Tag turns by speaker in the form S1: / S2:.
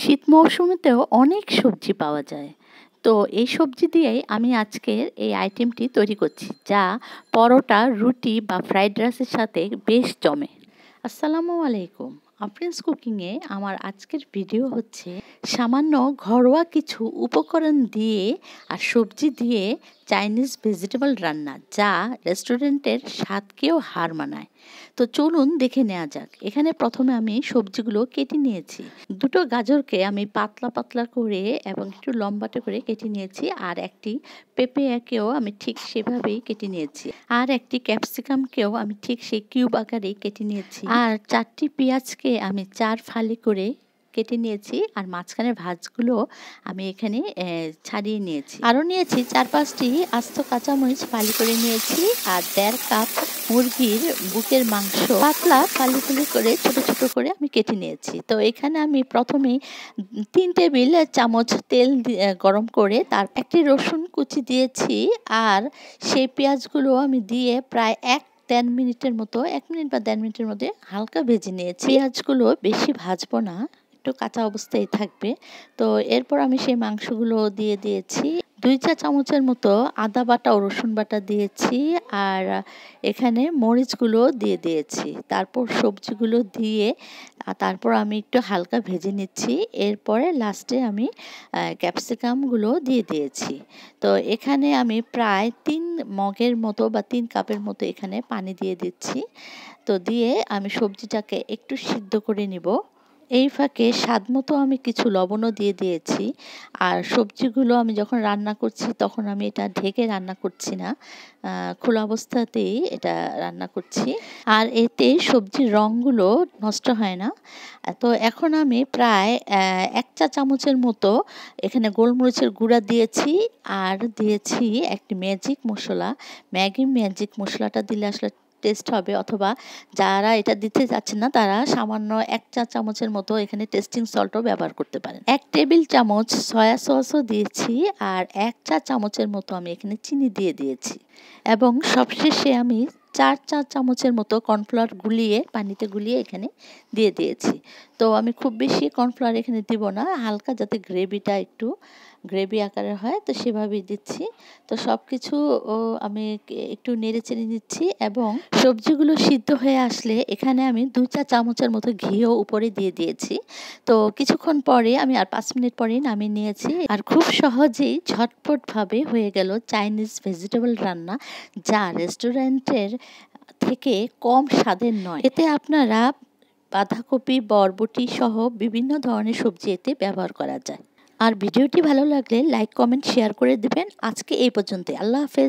S1: শীত মৌসুমেতেও অনেক সবজি পাওয়া যায়। তো এই সবজি দিয়েই আমি আজকের এই আইটেমটি তৈরি করছি, যা পরোটা, রুটি বা ফ্রাইড রাইসের সাথে বেশ জমে। আসসালামু আলাইকুম। আফরিনস কুকিংয়ে আমার আজকের ভিডিও হচ্ছে সামান্য ঘরোয়া কিছু উপকরণ দিয়ে আর সবজি দিয়ে চাইনিজ ভেজিটেবল রান্না, যা রেস্টুরেন্টের স্বাদকেও হার মানায়। তো চলুন দেখে নেওয়া যাক। এখানে প্রথমে আমি সবজিগুলো কেটে নিয়েছি। দুটো গাজরকে আমি পাতলা পাতলা করে এবং একটু লম্বাটে করে কেটে নিয়েছি, আর একটি পেঁপেকেও আমি ঠিক সেভাবেই কেটে নিয়েছি, আর একটি ক্যাপসিকামকেও আমি ঠিক সেই কিউব আকারেই কেটে নিয়েছি, আর 4টি পেঁয়াজকে আমি 4 ফালি করে কেটে নিয়েছি, আর মাঝখানের ভাঁজগুলো আমি এখানে ছাড়িয়ে নিয়েছি। আরও নিয়েছি 4-5টি আস্ত কাঁচামরিচ ফালি করে নিয়েছি, আর 1.5 কাপ মুরগির বুকের মাংস পাতলা ফালি ফালি করে ছোট ছোট করে আমি কেটে নিয়েছি। তো এখানে আমি প্রথমেই 3 টেবিল চামচ তেল গরম করে তার একটি রসুন কুচি দিয়েছি, আর সেই পেঁয়াজগুলো আমি দিয়ে প্রায় 1-1.5 মিনিটের মতো 1 মিনিট বা 1.5 মিনিটের মধ্যে হালকা ভেজে নিয়েছি। পেঁয়াজগুলো বেশি ভাজবো না, একটু কাঁচা অবস্থায় থাকবে। তো এরপর আমি সেই মাংসগুলো দিয়ে দিয়েছি। 2 চা চামচের মতো আদা বাটা ও রসুন বাটা দিয়েছি, আর এখানে মরিচগুলো দিয়ে দিয়েছি। তারপর সবজিগুলো দিয়ে তারপর আমি একটু হালকা ভেজে নিচ্ছি। এরপরে লাস্টে আমি ক্যাপসিকামগুলো দিয়ে দিয়েছি। তো এখানে আমি প্রায় 3 মগের মতো বা 3 কাপের মতো এখানে পানি দিয়ে দিচ্ছি। তো দিয়ে আমি সবজিটাকে একটু সিদ্ধ করে নিব। এই ফাঁকে স্বাদমতো আমি কিছু লবণও দিয়ে দিয়েছি। আর সবজিগুলো আমি যখন রান্না করছি তখন আমি এটা ঢেকে রান্না করছি না, খোলা অবস্থাতেই এটা রান্না করছি, আর এতে সবজির রঙগুলো নষ্ট হয় না। তো এখন আমি প্রায় 1 চা চামচের মতো এখানে গোলমরিচের গুঁড়া দিয়েছি, আর দিয়েছি একটি ম্যাগি ম্যাজিক মশলাটা দিলে আসলে টেস্ট হবে, অথবা যারা এটা দিতে যাচ্ছেন না তারা সামান্য 1 চা চামচের মতো এখানে টেস্টিং সল্টও ব্যবহার করতে পারেন। 1 টেবিল চামচ সয়া সসও দিয়েছি, আর 1 চা চামচের মতো আমি এখানে চিনি দিয়ে দিয়েছি, এবং সবশেষে আমি 4 চা চামচের মতো কর্নফ্লাওয়ার পানিতে গুলিয়ে এখানে দিয়ে দিয়েছি। তো আমি খুব বেশি কর্নফ্লাওয়ার এখানে দিব না, হালকা যাতে গ্রেভিটা একটু গ্রেভি আকারের হয়, তো সেভাবেই দিচ্ছি। তো সব কিছু আমি একটু নেড়ে চেড়ে নিচ্ছি, এবং সবজিগুলো সিদ্ধ হয়ে আসলে এখানে আমি 2 চা চামচের মতো ঘিও উপরে দিয়ে দিয়েছি। তো কিছুক্ষণ পরে আমি আর 5 মিনিট পরেই নামিয়ে নিয়েছি, আর খুব সহজেই ঝটপটভাবে হয়ে গেল চাইনিজ ভেজিটেবল রান্না, যা রেস্টুরেন্টের থেকে কম স্বাদের নয়। এতে আপনারা বাঁধাকপি, বরবটি সহ বিভিন্ন ধরনের সবজি এতে ব্যবহার করা যায়। আর ভিডিওটি ভালো লাগলে লাইক, কমেন্ট, শেয়ার করে দিবেন। আজকে এই পর্যন্তই। আল্লাহ হাফেজ।